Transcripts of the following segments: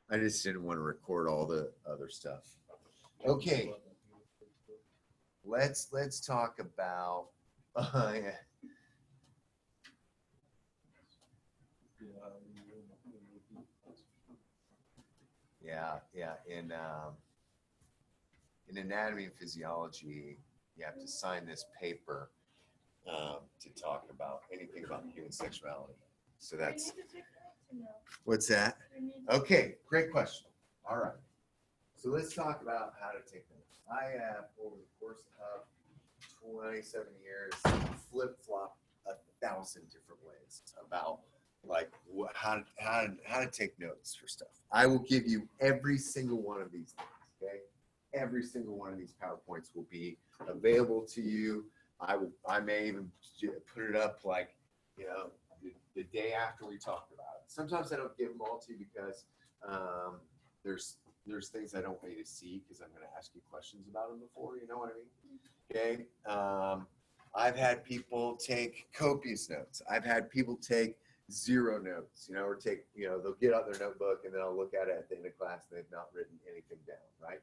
I just didn't want to record all the other stuff. Okay, let's talk about yeah. In anatomy and physiology, you have to sign this paper to talk about anything about human sexuality. So that's what's that? Okay, great question. All right. So let's talk about how to take notes. I have, over the course of 27 years, flip-flopped 1,000 different ways about like how to take notes for stuff. I will give you every single one of these things, okay? Every single one of these PowerPoints will be available to you. I may even put it up like, the day after we talked about it. Sometimes I don't give them all to you because there's things I don't want you to see because I'm going to ask you questions about them before, you know what I mean? Okay. I've had people take copious notes. I've had people take 0 notes, or take, they'll get out their notebook and then I'll look at it at the end of class and they've not written anything down, right?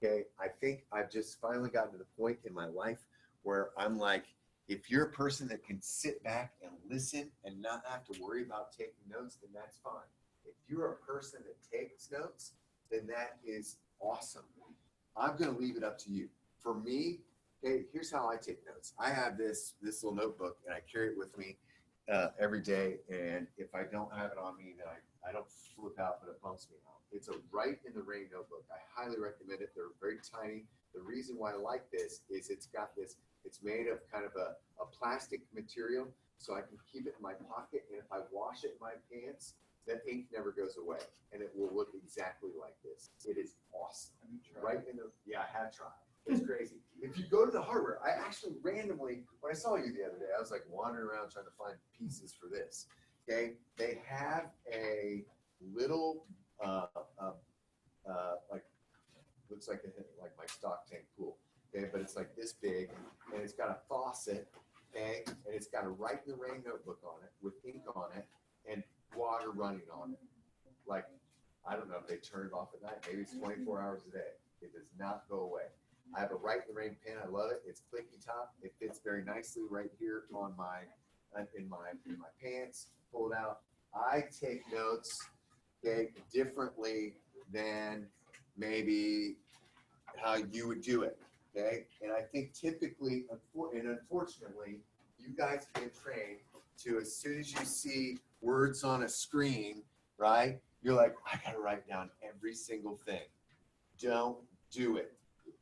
Okay. I think I've just finally gotten to the point in my life where I'm like, if you're a person that can sit back and listen and not have to worry about taking notes, then that's fine. If you're a person that takes notes, then that is awesome. I'm going to leave it up to you. For me, okay, here's how I take notes. I have this little notebook and I carry it with me every day. And if I don't have it on me, then I don't flip out, but it bumps me out. It's a Write in the Rain notebook. I highly recommend it. They're very tiny. The reason why I like this is it's made of kind of a plastic material, so I can keep it in my pocket. And if I wash it in my pants, that ink never goes away, and it will look exactly like this. It is awesome. Yeah, I have tried. It's crazy. If you go to the hardware, I actually randomly, when I saw you the other day, I was like wandering around trying to find pieces for this. Okay, they have a little like looks like my stock tank pool. Okay, but it's like this big, and it's got a faucet. Okay, and it's got a Write in the Rain notebook on it with ink on it and water running on it. Like, I don't know if they turn it off at night. Maybe it's 24 hours a day. It does not go away. I have a Write in the Rain pen. I love it. It's clicky top. It fits very nicely right here on in my pants. Pull it out. I take notes, okay, differently than maybe how you would do it. Okay, and I think typically, and unfortunately, you guys get trained to, as soon as you see words on a screen, right, you're like, I gotta write down every single thing. Don't do it,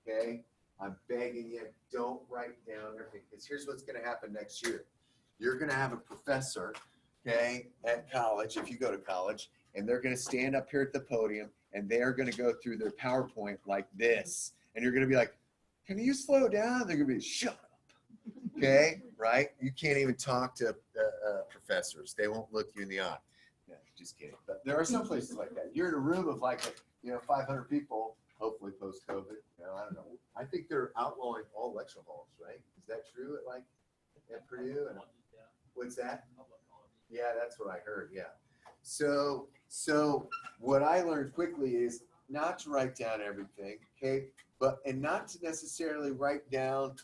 okay? I'm begging you, don't write down everything, because here's what's gonna happen next year. You're gonna have a professor, okay, at college, if you go to college, and they're gonna stand up here at the podium, and they're gonna go through their PowerPoint like this, and you're gonna be like, can you slow down? They're gonna be, shut up. Okay, right? You can't even talk to professors. They won't look you in the eye. No, just kidding. But there are some places like that. You're in a room of like, 500 people, hopefully post-COVID. I don't know. I think they're outlawing all lecture halls, right? Is that true at Purdue? And what's that? Yeah, that's what I heard. Yeah. So what I learned quickly is not to write down everything, okay? And not to necessarily write down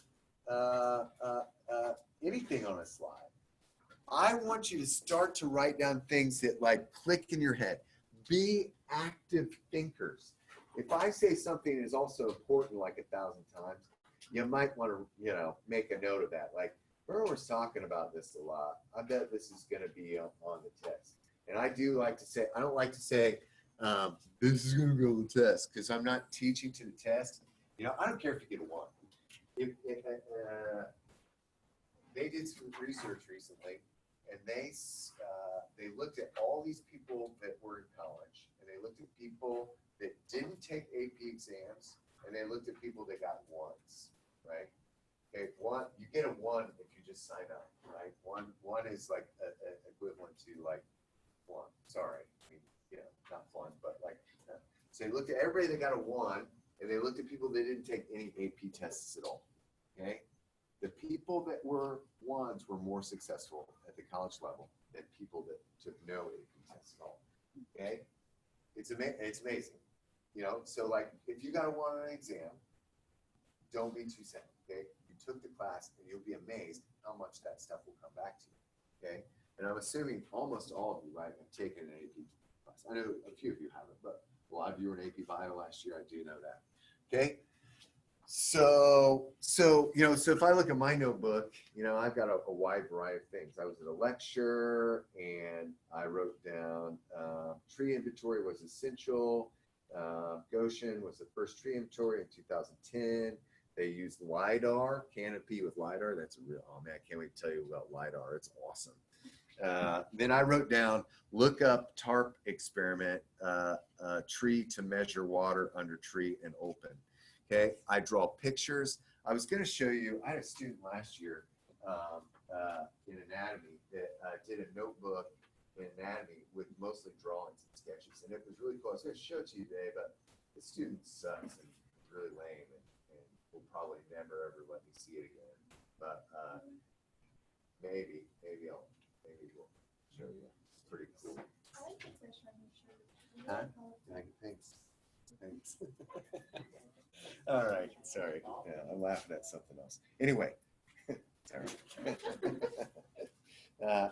anything on a slide. I want you to start to write down things that like click in your head. Be active thinkers. If I say something is also important like 1,000 times, you might want to, make a note of that. Like, Burr was talking about this a lot. I bet this is going to be on the test. And I do like to say, I don't like to say, this is going to go to the test, because I'm not teaching to the test. I don't care if you get a 1. They did some research recently, and they looked at all these people that were in college, and they looked at people that didn't take AP exams, and they looked at people that got 1s, right? Okay, you get a 1 if you just sign up, right? One is like equivalent to like 1. Sorry, not fun, but like. So they looked at everybody that got a 1, and they looked at people that didn't take any AP tests at all. Okay, the people that were 1s were more successful at the college level than people that took no AP tests at all. Okay, it's amazing. You know, so like if you got to want an exam, don't be too sad. Okay, you took the class, and you'll be amazed how much that stuff will come back to you. Okay, and I'm assuming almost all of you, right, have taken an AP class. I know a few of you haven't, but a lot of you were in AP Bio last year. I do know that. Okay. So if I look at my notebook, I've got a wide variety of things. I was at a lecture and I wrote down tree inventory was essential. Goshen was the first tree inventory in 2010. They used LiDAR, canopy with LiDAR. That's a real, oh man, I can't wait to tell you about LiDAR. It's awesome. Then I wrote down, look up TARP experiment, tree to measure water under tree and open. Okay, I draw pictures. I was going to show you, I had a student last year in anatomy that did a notebook in anatomy with mostly drawings and sketches. And it was really cool. I was going to show it to you today, but the student sucks and really lame and will probably never ever let me see it again. But maybe we'll show you. It's pretty cool. I like the fish on your shirt. Huh? Thanks. All right, sorry. Yeah, I'm laughing at something else. Anyway, sorry.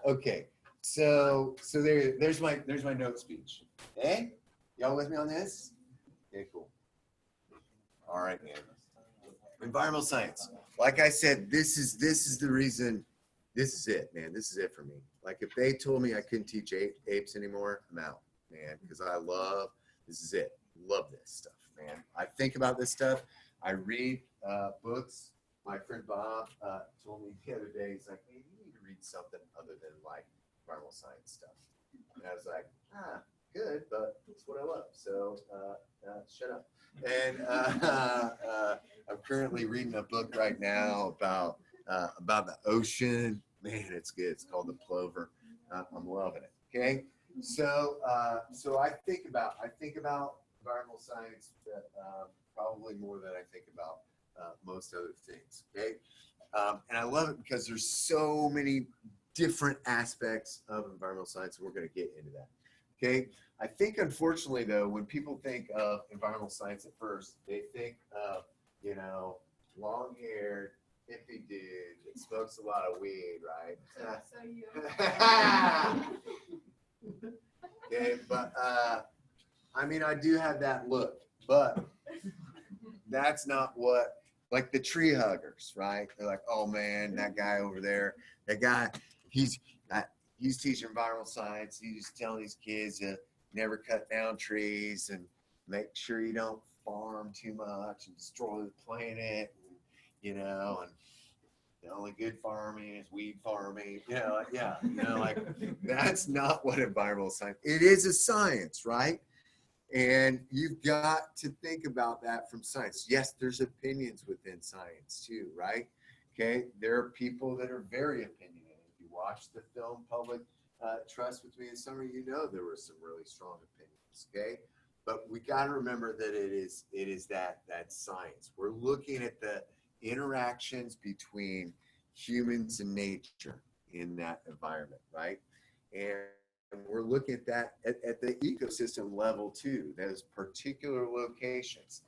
Okay, so there's my note speech. Hey, y'all with me on this? Okay, cool. All right, man. Environmental science. Like I said, this is the reason. This is it, man. This is it for me. Like if they told me I couldn't teach apes anymore, I'm out, man. Because this is it. Love this stuff, man. I think about this stuff. I read books. My friend Bob told me the other day, he's like, hey, you need to read something other than like environmental science stuff. And I was like, good, but it's what I love. So shut up. And I'm currently reading a book right now about the ocean. Man, it's good. It's called The Plover. I'm loving it. Okay. So I think about environmental science probably more than I think about most other things. Okay. And I love it because there's so many different aspects of environmental science, and we're going to get into that. Okay. I think, unfortunately, though, when people think of environmental science at first, they think of, long-haired, hippie dude that smokes a lot of weed, right? So you. Okay, but I mean, I do have that look, but that's not what, like the tree huggers, right? They're like, oh man, that guy over there, that guy, he's teaching environmental science. He's telling these kids to never cut down trees and make sure you don't farm too much and destroy the planet, and the only good farming is weed farming. That's not what environmental science. It is a science, right? And you've got to think about that from science. Yes, there's opinions within science too, right? Okay, there are people that are very opinionated. If you watch the film Public Trust with Me in Summer, there were some really strong opinions. Okay, but we got to remember that it is that science. We're looking at the interactions between humans and nature in that environment, right? And we're looking at that at the ecosystem level too, those particular locations.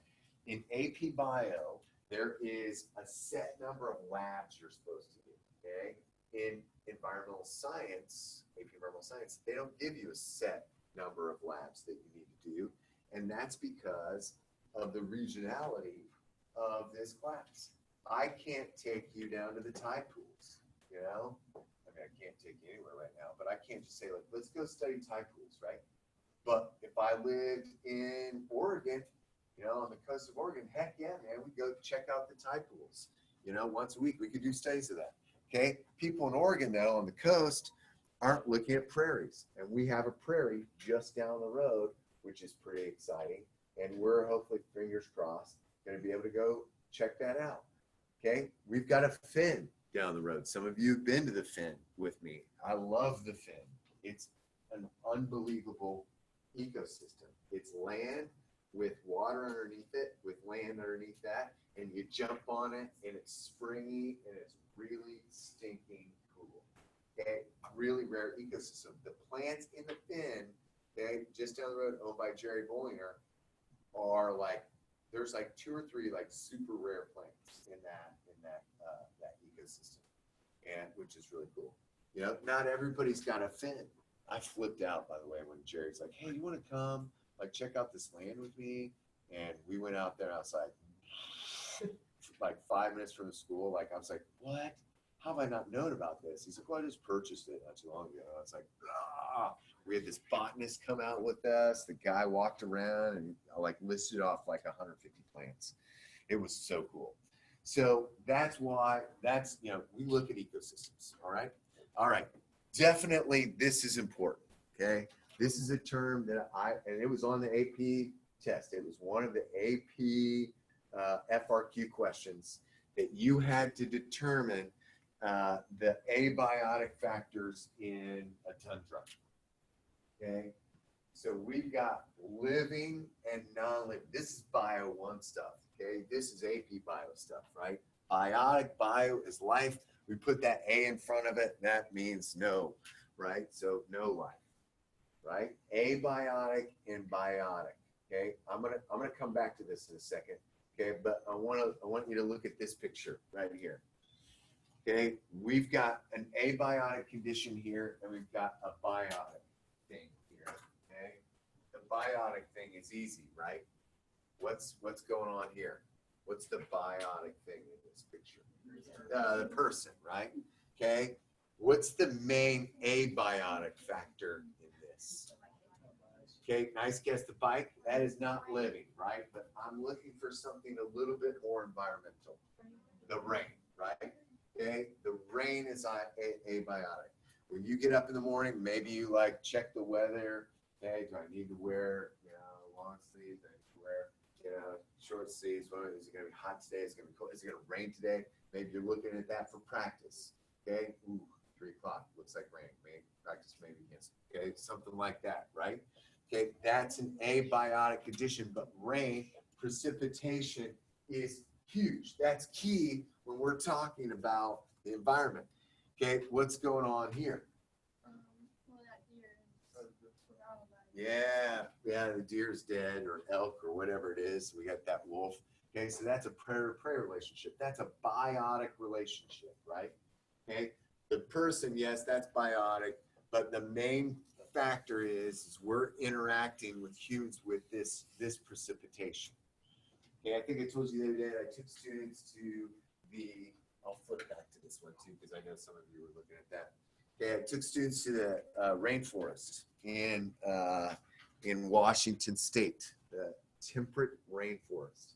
In AP Bio, there is a set number of labs you're supposed to do, okay? In environmental science, AP Environmental Science, they don't give you a set number of labs that you need to do, and that's because of the regionality of this class. I can't take you down to the tide pools, I can't take you anywhere right now, but I can't just say, like, let's go study tide pools, right? But if I lived in Oregon, on the coast of Oregon, heck yeah, man, we go check out the tide pools. Once a week, we could do studies of that. Okay, people in Oregon, though, on the coast, aren't looking at prairies, and we have a prairie just down the road, which is pretty exciting, and we're hopefully, fingers crossed, going to be able to go check that out. Okay, we've got a fin down the road. Some of you have been to the fin with me. I love the fin. It's an unbelievable ecosystem. It's land with water underneath it, with land underneath that, and you jump on it, and it's springy, and it's really stinking cool. Okay, really rare ecosystem. The plants in the fin okay, just down the road, owned by Jerry Bollinger, are like, there's like 2 or 3 like super rare plants in that ecosystem, and which is really cool. You know, not everybody's got a fin. I flipped out, by the way, when Jerry's like, "Hey, you want to come like check out this land with me?" And we went out there. I was like 5 minutes from the school. Like I was like, "What? How have I not known about this?" He's like, "Well, I just purchased it not too long ago." I was like, "Ah." We had this botanist come out with us. The guy walked around and like listed off like 150 plants. It was so cool. So that's why you know, we look at ecosystems. All right. All right. Definitely this is important. Okay. This is a term that and it was on the AP test. It was one of the AP FRQ questions that you had to determine the abiotic factors in a tundra. Okay, so we've got living and non-living. This is bio 1 stuff. Okay, this is AP bio stuff, right? Biotic, bio is life. We put that A in front of it. That means no, right? So no life, right? Abiotic and biotic. Okay, I'm gonna come back to this in a second. Okay, but I want you to look at this picture right here. Okay, we've got an abiotic condition here, and we've got a biotic thing here. Okay, the biotic thing is easy, right? What's going on here? What's the biotic thing in this picture? The person, right? Okay, what's the main abiotic factor in this? Okay, nice guess. The bike, that is not living, right? But I'm looking for something a little bit more environmental. The rain, right? Okay, the rain is abiotic. When you get up in the morning, maybe you like check the weather. Okay, do I need to wear, you know, long sleeves? Do I need to wear, you know, short sleeves? What, is it going to be hot today? Is it going to be cold? Is it going to rain today? Maybe you're looking at that for practice. Okay, ooh, 3 o'clock, looks like rain. Maybe practice maybe against. Okay, something like that, right? Okay, that's an abiotic condition, but rain, precipitation is huge. That's key when we're talking about the environment. Okay, what's going on here? Well, that deer is forgot about it. Yeah, the deer's dead, or elk, or whatever it is. We got that wolf. Okay, so that's a predator-prey relationship. That's a biotic relationship, right? Okay, the person, yes, that's biotic, but the main factor is we're interacting with humans with this precipitation. Okay, I think I told you the other day that I took students to I'll flip back to this one too, because I know some of you were looking at that. Okay, I took students to the rainforest in Washington State, the temperate rainforest.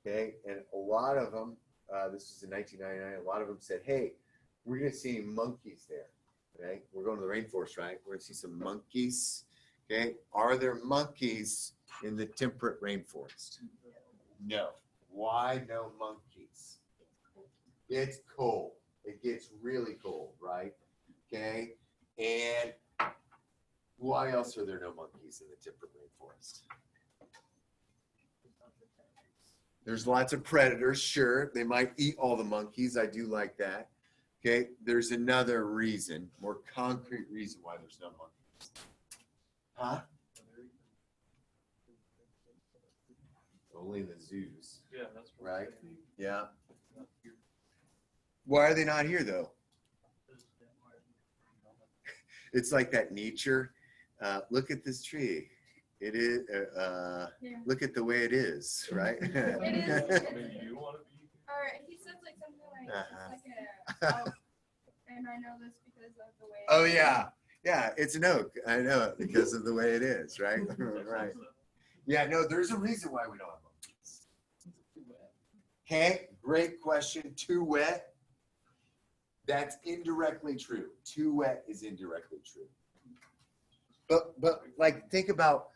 Okay, and a lot of them, this was in 1999, a lot of them said, "Hey, we're going to see monkeys there." Okay, we're going to the rainforest, right? We're going to see some monkeys. Okay, are there monkeys in the temperate rainforest? No. Why no monkeys? It's cold. It gets really cold, right? Okay, and why else are there no monkeys in the temperate rainforest? There's lots of predators, sure. They might eat all the monkeys. I do like that. Okay, there's another reason, more concrete reason why there's no monkeys. Huh? Only the zoos. Yeah, that's right. Yeah. Why are they not here though? It's like that nature. Look at this tree. It is. Look at the way it is, right? It is. Maybe you want to be. All right, he says like something like it's like a oak, and I know this because of the way. Oh yeah, yeah. It's an oak. I know it because of the way it is, right? Right. Yeah. No, there's a reason why we don't have monkeys. Okay, great question. Too wet. That's indirectly true. Too wet is indirectly true. But like think about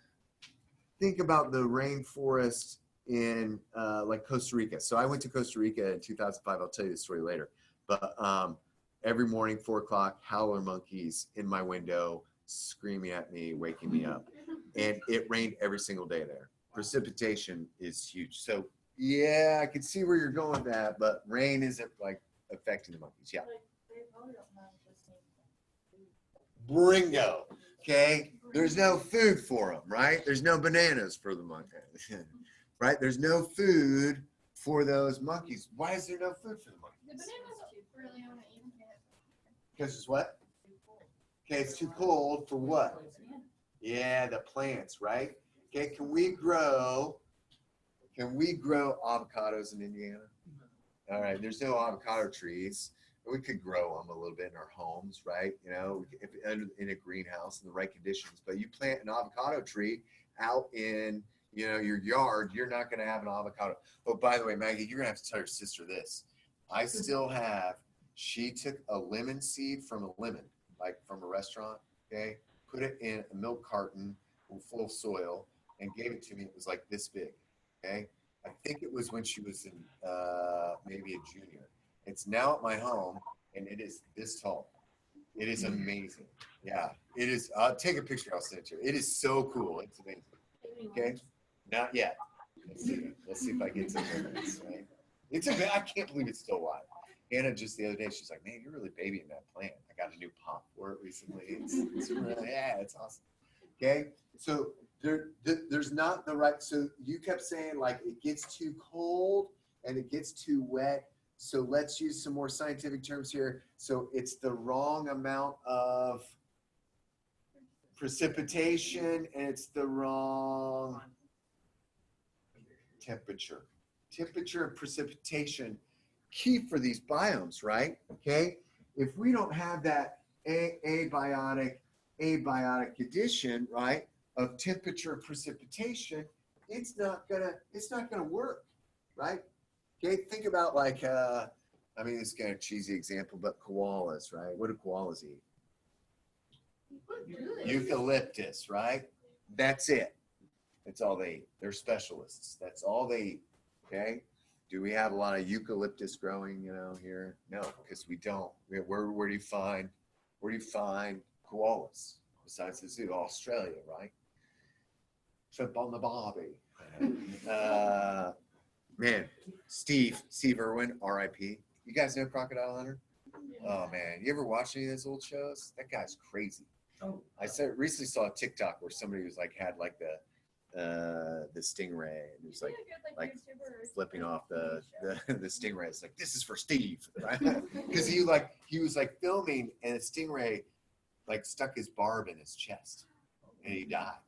the rainforest in like Costa Rica. So I went to Costa Rica in 2005. I'll tell you the story later. But every morning, 4 o'clock, howler monkeys in my window, screaming at me, waking me up. And it rained every single day there. Precipitation is huge. So yeah, I can see where you're going with that, but rain isn't like affecting the monkeys. Yeah. Bringo. Okay, there's no food for them, right? There's no bananas for the monkeys, right? There's no food for those monkeys. Why is there no food for the monkeys? The bananas really only eat it. Because it's what? Okay, it's too cold for what? Yeah, the plants, right? Okay, can we grow avocados in Indiana? All right, there's no avocado trees. We could grow them a little bit in our homes, right? You know, if in a greenhouse in the right conditions. But you plant an avocado tree out in, you know, your yard, you're not going to have an avocado. Oh, by the way, Maggie, you're going to have to tell your sister this. I still have. She took a lemon seed from a lemon, like from a restaurant. Okay, put it in a milk carton full of soil and gave it to me. It was like this big. Okay, I think it was when she was in maybe a junior. It's now at my home, and it is this tall. It is amazing. Yeah, it is. I'll take a picture. I'll send it to you. It is so cool. It's amazing. Okay, not yet. Let's see. Let's see if I get some minutes. Right? It's a. I can't believe it's still alive. Anna just the other day, she's like, "Man, you're really babying that plant. I got a new pot for it recently. It's really, yeah, it's awesome." Okay, so there's not the right. So you kept saying like it gets too cold and it gets too wet. So let's use some more scientific terms here. So it's the wrong amount of precipitation and it's the wrong temperature. Temperature and precipitation, key for these biomes, right? Okay. If we don't have that abiotic condition, right, of temperature and precipitation, it's not gonna work, right? Okay, think about like, I mean, it's kind of a cheesy example, but koalas, right? What do koalas eat? Eucalyptus, right? That's it. That's all they eat. They're specialists. That's all they eat, okay? Do we have a lot of eucalyptus growing, you know, here? No, because we don't. Where do you find koalas besides the zoo? Australia, right? Trip on the Bobby. Man, Steve Irwin, R.I.P. You guys know Crocodile Hunter? Oh man, you ever watch any of those old shows? That guy's crazy. Oh, recently saw a TikTok where somebody was like had like the stingray and he was like flipping off the stingray. It's like, this is for Steve, right? Because he was like filming and the stingray like stuck his barb in his chest and he died.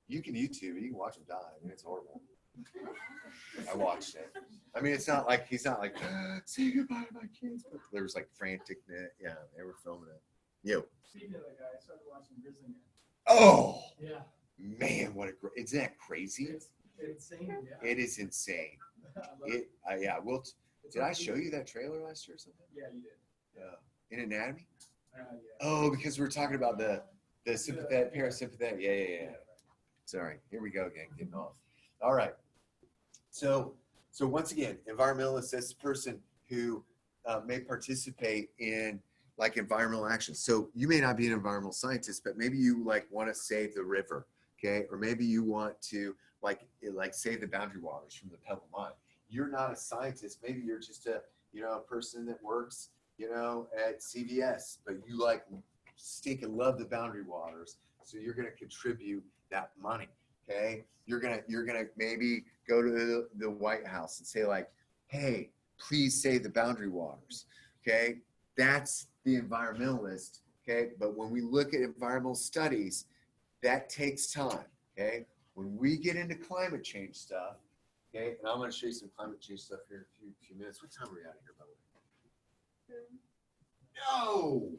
You can YouTube it, you can watch him die. I mean, it's horrible. I watched it. I mean, it's not like he's not like say goodbye to my kids, but there was like franticness. Yeah, they were filming it. Yo. Speaking of that guy, I started watching Grizzly Man. Oh. Yeah. Man, isn't that crazy? It's insane. Yeah. It is insane. Yeah. Well, did I show you that trailer last year or something? Yeah, you did. Yeah. In Anatomy. Yeah. Oh, because we were talking about the sympathetic, parasympathetic. Yeah. Sorry. Here we go again. Getting off. All right. So once again, environmentalist, that's the person who may participate in like environmental action. So you may not be an environmental scientist, but maybe you like want to save the river, okay? Or maybe you want to like save the boundary waters from the Pebble Mine. You're not a scientist. Maybe you're just a person that works, at CVS, but you like stinking love the boundary waters. So you're going to contribute that money, okay? You're gonna maybe go to the White House and say like, hey, please save the boundary waters, okay? That's the environmentalist, okay? But when we look at environmental studies, that takes time, okay? When we get into climate change stuff, okay, and I'm gonna show you some climate change stuff here in a few minutes. What time are we out of here, by the way? No!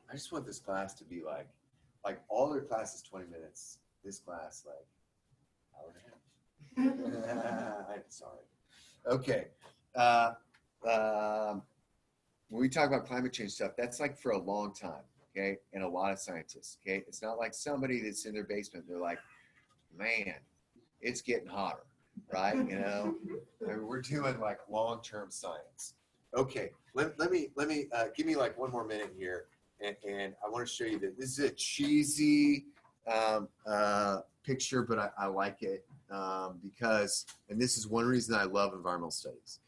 I just want this class to be like all their classes 20 minutes. This class, like, hour and a half. I'm sorry. Okay. When we talk about climate change stuff, that's like for a long time, okay? And a lot of scientists, okay? It's not like somebody that's in their basement. They're like, man, it's getting hotter, right? I mean, we're doing like long-term science. Okay, let me give me like one more minute here. And I want to show you that this is a cheesy picture, but I like it because, and this is one reason I love environmental studies,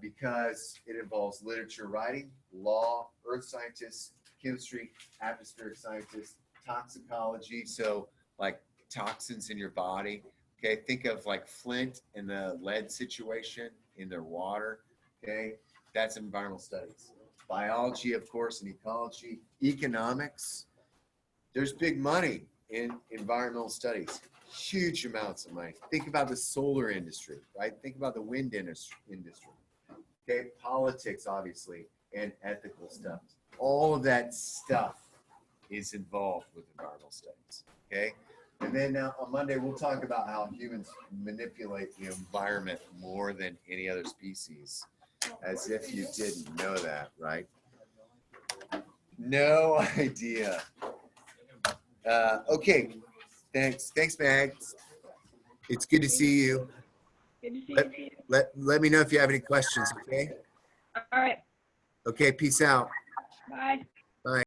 because it involves literature writing, law, earth scientists, chemistry, atmospheric scientists, toxicology, so like toxins in your body. Okay, think of like Flint and the lead situation in their water. Okay, that's environmental studies. Biology, of course, and ecology. Economics, there's big money in environmental studies, huge amounts of money. Think about the solar industry, right? Think about the wind industry. Okay, politics, obviously, and ethical stuff. All of that stuff is involved with environmental studies, okay? And then on Monday, we'll talk about how humans manipulate the environment more than any other species, as if you didn't know that, right? No idea. Okay, thanks, Mags. It's good to see you. Good to see you too. Let me know if you have any questions, okay? All right. Okay, peace out. Bye.